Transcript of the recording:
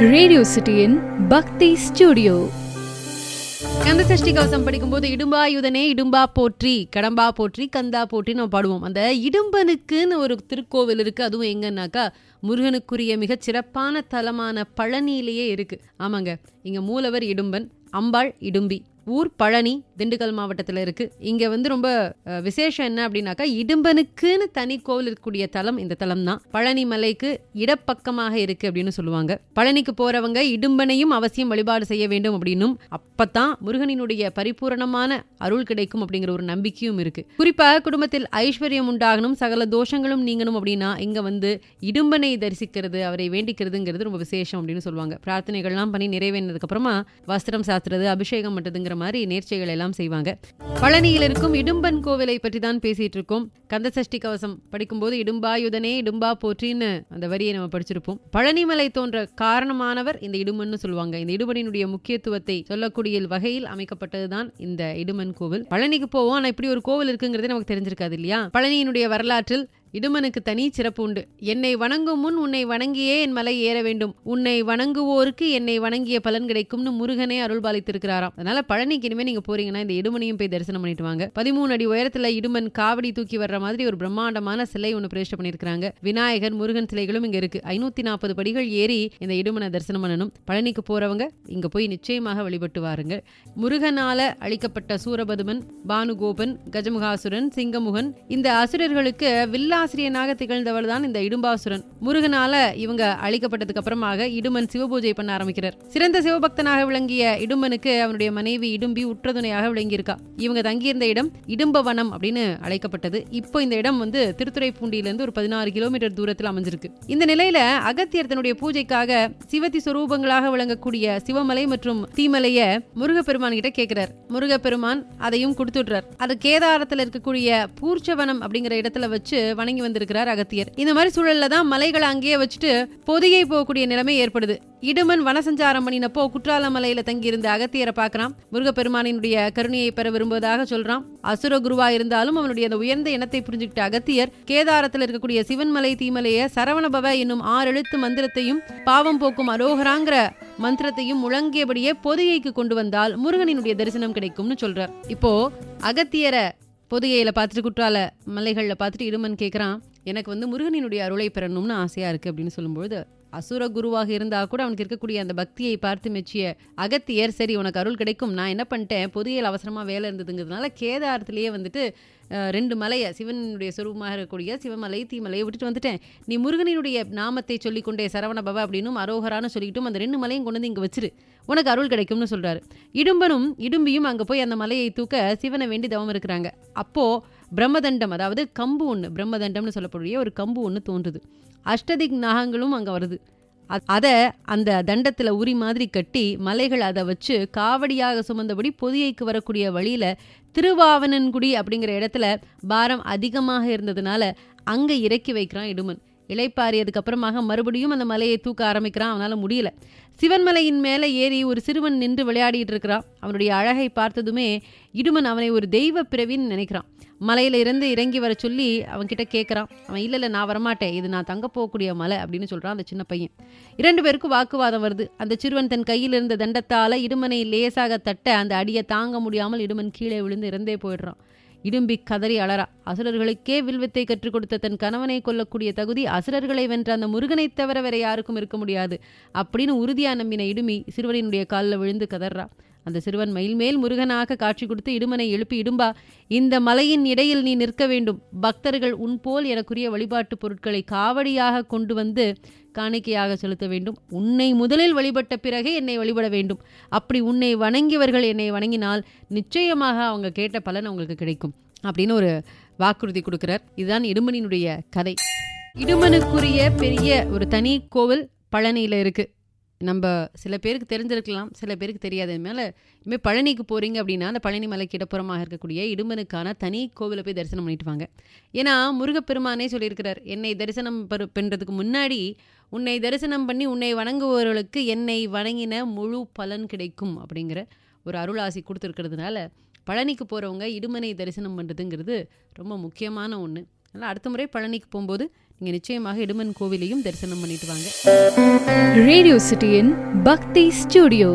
Radio சிட்டியின் பக்தி studio. Kanda Sashti கவசம் படிக்கும்போது இடும்பாயுதனே இடும்பா போற்றி, கடம்பா போற்றி, கந்தா போற்றி நம்ம பாடுவோம். அந்த இடும்பனுக்குன்னு ஒரு திருக்கோவில் இருக்கு. அதுவும் எங்கன்னாக்கா முருகனுக்குரிய மிகச் சிறப்பான தலமான பழனியிலேயே இருக்கு. ஆமாங்க, இங்க மூலவர் இடும்பன், அம்பாள் இடும்பி. ஊர் பழனி, திண்டுக்கல் மாவட்டத்தில் இருக்கு. இங்க ரொம்ப விசேஷம் என்ன அப்படின்னாக்கா, இடும்பனுக்குன்னு தனி கோவில் இருக்கக்கூடிய தலம் இந்த தலம் தான். பழனி மலைக்கு இடப்பக்கமாக இருக்கு அப்படின்னு சொல்லுவாங்க. பழனிக்கு போறவங்க இடும்பனையும் அவசியம் வழிபாடு செய்ய வேண்டும் அப்படின்னும், அப்பதான் முருகனினுடைய பரிபூரணமான அருள் கிடைக்கும் அப்படிங்கிற ஒரு நம்பிக்கையும் இருக்கு. குறிப்பா குடும்பத்தில் ஐஸ்வர்யம் உண்டாகணும், சகல தோஷங்களும் நீங்கணும் அப்படின்னா இங்க இடும்பனை தரிசிக்கிறது, அவரை வேண்டிக்கிறதுங்கிறது ரொம்ப விசேஷம் அப்படின்னு சொல்லுவாங்க. பிரார்த்தனைகள்லாம் பண்ணி நிறைவேறினதுக்கு அப்புறமா வஸ்திரம் சாத்துறது, அபிஷேகம் பண்றதுங்கிற மாதிரி நேர்ச்சைகள் எல்லாம் செய்வாங்க. பழனியில் இருக்கும் இடும்பன் கோவிலை பற்றி தான் பேசிட்டு இருக்கோம். கந்த சஷ்டி கவசம் படிக்கும்போது இடும்பாயுதனே இடும்பா போற்றின்னு அந்த வரியை நம்ம படிச்சிருப்போம். பழனிமலை தோன்ற காரணமானவர் இந்த இடுமன்னு சொல்லுவாங்க. இந்த இடுமனினுடைய முக்கியத்துவத்தை சொல்லக்கூடிய வகையில் அமைக்கப்பட்டதுதான் இந்த இடுமன் கோவில். பழனிக்கு போவோம், ஆனா இப்படி ஒரு கோவில் இருக்குங்கிறது நமக்கு தெரிஞ்சிருக்காது இல்லையா? பழனியினுடைய வரலாற்றில் இடுமனுக்கு தனி சிறப்பு உண்டு. என்னை வணங்கும் முன் உன்னை வணங்கியே என் மலை ஏற வேண்டும், உன்னை வணங்குவோருக்கு என்னை வணங்கிய பலன் கிடைக்கும்னு முருகனே அருள்பாலித்திருக்கிறாராம். அதனால பழனிக்கு இனிமே நீங்க போறீங்கன்னா இந்த இடுமனையும் போய் தரிசனம் பண்ணிட்டு வாங்க. 13 அடி உயரத்துல இடுமன் காவடி தூக்கி வர்ற மாதிரி ஒரு பிரம்மாண்டமான சிலை ஒன்று பிரதிஷ்டை பண்ணிருக்காங்க. விநாயகர், முருகன் சிலைகளும் இங்க இருக்கு. 540 படிகள் ஏறி இந்த இடுமனை தரிசனம் பண்ணணும். பழனிக்கு போறவங்க இங்க போய் நிச்சயமாக வழிபட்டு வாருங்க. முருகனால அளிக்கப்பட்ட சூரபதுமன், பானுகோபன், கஜமுகாசுரன், சிங்கமுகன் இந்த அசுரர்களுக்கு வில்லாசிரியனாக திகழ்ந்தவர் தான் இந்த இடும்பாசுரன். முருகனால இவங்க அழிக்கப்பட்டதுக்கு அப்புறமாக இடுமன் சிவபூஜை பண்ண ஆரம்பிக்கிறார். சிறந்த சிவபக்தனாக விளங்கிய இடும்பனுக்கு அவனுடைய மனைவி இடும்பி உற்றதுணையாக விளங்கியிருக்கா. இவங்க தங்கியிருந்த இடம் இடும்பவனம் அப்படின்னு அழைக்கப்பட்டது. இப்போ இந்த இடம் திருத்துறைப்பூண்டியிலிருந்து ஒரு 16 கிலோமீட்டர் தூரத்தில் அமைஞ்சிருக்கு. இந்த நிலையில அகத்தியர் தன்னுடைய பூஜைக்காக சிவதி சொரூபங்களாக விளங்கக்கூடிய சிவமலை மற்றும் தீமலைய முருகப்பெருமான் கிட்ட கேட்கிறார். முருகப்பெருமான் அதையும் கொடுத்துடுறார். அது கேதாரத்தில் இருக்கக்கூடிய பூர்ச்சவனம் அப்படிங்கிற இடத்துல வச்சு வணங்கி வந்திருக்கிறார் அகத்தியர். இந்த மாதிரி சூழல்ல தான் மலைகளை அங்கேயே வச்சுட்டு பொதிகை போகக்கூடிய நிலைமை ஏற்படுது. இடுமன் வனசஞ்சாரம் பண்ணினப்போ குற்றால மலையில தங்கியிருந்த அகத்தியரை பார்க்கறான். முருகப்பெருமானினுடைய கருணையை பெற விரும்புவதாக சொல்றான். அசுர குருவா இருந்தாலும் அவனுடைய அந்த உயர்ந்த எண்ணத்தை புரிஞ்சுக்கிட்ட அகத்தியர் கேதாரத்தில் இருக்கக்கூடிய சிவன்மலை தீமலைய சரவணபவ என்னும் 6 எழுத்து மந்திரத்தையும் பாவம் போக்கும் அரோகராங்கிற மந்திரத்தையும் முழங்கியபடியே பொதிகைக்கு கொண்டு வந்தால் முருகனினுடைய தரிசனம் கிடைக்கும்னு சொல்றார். இப்போ அகத்தியரை பொதிகையில பார்த்துட்டு குற்றால மலைகள்ல பார்த்துட்டு இடுமன் கேட்கறான், எனக்கு முருகனினுடைய அருளை பெறணும்னு ஆசையா இருக்கு அப்படின்னு சொல்லும்போது, அசுர குருவாக இருந்தா கூட அவனுக்கு இருக்கக்கூடிய அந்த பக்தியை பார்த்து மெச்சிய அகத்தியர், சரி உனக்கு அருள் கிடைக்கும், நான் என்ன பண்ணிட்டேன், பொதிகையில் அவசரமா வேலை இருந்ததுங்கிறதுனால கேதாரத்திலேயே 2 மலையை, சிவனுடைய சொரூபமாக இருக்கக்கூடிய சிவமலை தீமலையை விட்டுட்டு வந்துட்டேன். நீ முருகனினுடைய நாமத்தை சொல்லிக்கொண்டே சரவணபவ அப்படின்னும் அரோகரான்னு சொல்லிக்கிட்டும் அந்த 2 மலையும் கொண்டு வந்து இங்க வச்சிரு, உனக்கு அருள் கிடைக்கும்னு சொல்றாரு. இடும்பனும் இடும்பியும் அங்க போய் அந்த மலையை தூக்க சிவனை வேண்டி தவம் இருக்கிறாங்க. அப்போ பிரம்மதண்டம், அதாவது கம்பு ஒன்று, பிரம்மதண்டம்னு சொல்லக்கூடிய ஒரு கம்பு ஒன்று தோன்றுது. அஷ்டதிக் நாகங்களும் அங்க வருது. அதை அந்த தண்டத்துல உரி மாதிரி கட்டி மலைகள் அதை வச்சு காவடியாக சுமந்தபடி பொதிகைக்கு வரக்கூடிய வழியில திருவாவனன்குடி அப்படிங்கிற இடத்துல பாரம் அதிகமாக இருந்ததுனால அங்க இறக்கி வைக்கிறான் இடுமன். இளைப்பாரியதுக்கு அப்புறமாக மறுபடியும் அந்த மலையை தூக்க ஆரம்பிக்கிறான். அவனால முடியல. சிவன்மலையின் மேலே ஏறி ஒரு சிறுவன் நின்று விளையாடிட்டு இருக்கிறான். அவனுடைய அழகை பார்த்ததுமே இடுமன் அவனை ஒரு தெய்வ பிறவின்னு நினைக்கிறான். மலையில இருந்து இறங்கி வர சொல்லி அவன் கிட்ட கேட்கறான். அவன் இல்ல நான் வரமாட்டேன், இது நான் தங்க போகக்கூடிய மலை அப்படின்னு சொல்றான் அந்த சின்ன பையன். 2 பேருக்கும் வாக்குவாதம் வருது. அந்த சிறுவன் தன் கையில் இருந்த தண்டத்தால இடுமனை லேசாக தட்ட அந்த அடியை தாங்க முடியாமல் இடுமன் கீழே விழுந்து இறந்தே போயிடுறான். இடும்பி கதறி அலறா. அசுரர்களுக்கே வில்வித்தை கற்றுக் கொடுத்த தன் கணவனை கொல்லக்கூடிய தகுதி அசுரர்களை வென்ற அந்த முருகனை தவிர வேற யாருக்கும் இருக்க முடியாது அப்படின்னு உறுதியா நம்பின இடுமி சிறுவனினுடைய காலில் விழுந்து கதறா. அந்த சிறுவன் மயில்மேல் முருகனாக காட்சி கொடுத்து இடுமனை எழுப்பி, இடும்பா, இந்த மலையின் இடையில் நீ நிற்க வேண்டும், பக்தர்கள் உன்போல் எனக்குரிய வழிபாட்டு பொருட்களை காவடியாக கொண்டு வந்து காணிக்கையாக செலுத்த வேண்டும், உன்னை முதலில் வழிபட்ட பிறகே என்னை வழிபட வேண்டும், அப்படி உன்னை வணங்கியவர்கள் என்னை வணங்கினால் நிச்சயமாக அவங்க கேட்ட பலன் அவங்களுக்கு கிடைக்கும் அப்படின்னு ஒரு வாக்குறுதி கொடுக்கிறார். இதுதான் இடுமனினுடைய கதை. இடுமனுக்குரிய பெரிய ஒரு தனி கோவில் பழனியில இருக்கு. நம்ம சில பேருக்கு தெரிஞ்சிருக்கலாம், சில பேருக்கு தெரியாது. மேலே இனிமேல் பழனிக்கு போகிறீங்க அப்படின்னா அந்த பழனி மலைக்கு இடப்புறமாக இருக்கக்கூடிய இடும்பனுக்கான தனி கோவிலை போய் தரிசனம் பண்ணிட்டு வாங்க. ஏன்னா முருகப்பெருமானே சொல்லியிருக்கிறார், என்னை தரிசனம் பண்ணுறதுக்கு முன்னாடி உன்னை தரிசனம் பண்ணி உன்னை வணங்குபவர்களுக்கு என்னை வணங்கின முழு பலன் கிடைக்கும் அப்படிங்கிற ஒரு அருளாசி கொடுத்துருக்கிறதுனால பழனிக்கு போகிறவங்க இடுமனை தரிசனம் பண்ணுறதுங்கிறது ரொம்ப முக்கியமான ஒன்று. அதனால் அடுத்த முறை பழனிக்கு போகும்போது நீங்கள் நிச்சயமாக இடும்பன் கோவிலையும் தரிசனம் பண்ணிட்டு வாங்க. ரேடியோ சிட்டியின் பக்தி ஸ்டுடியோ.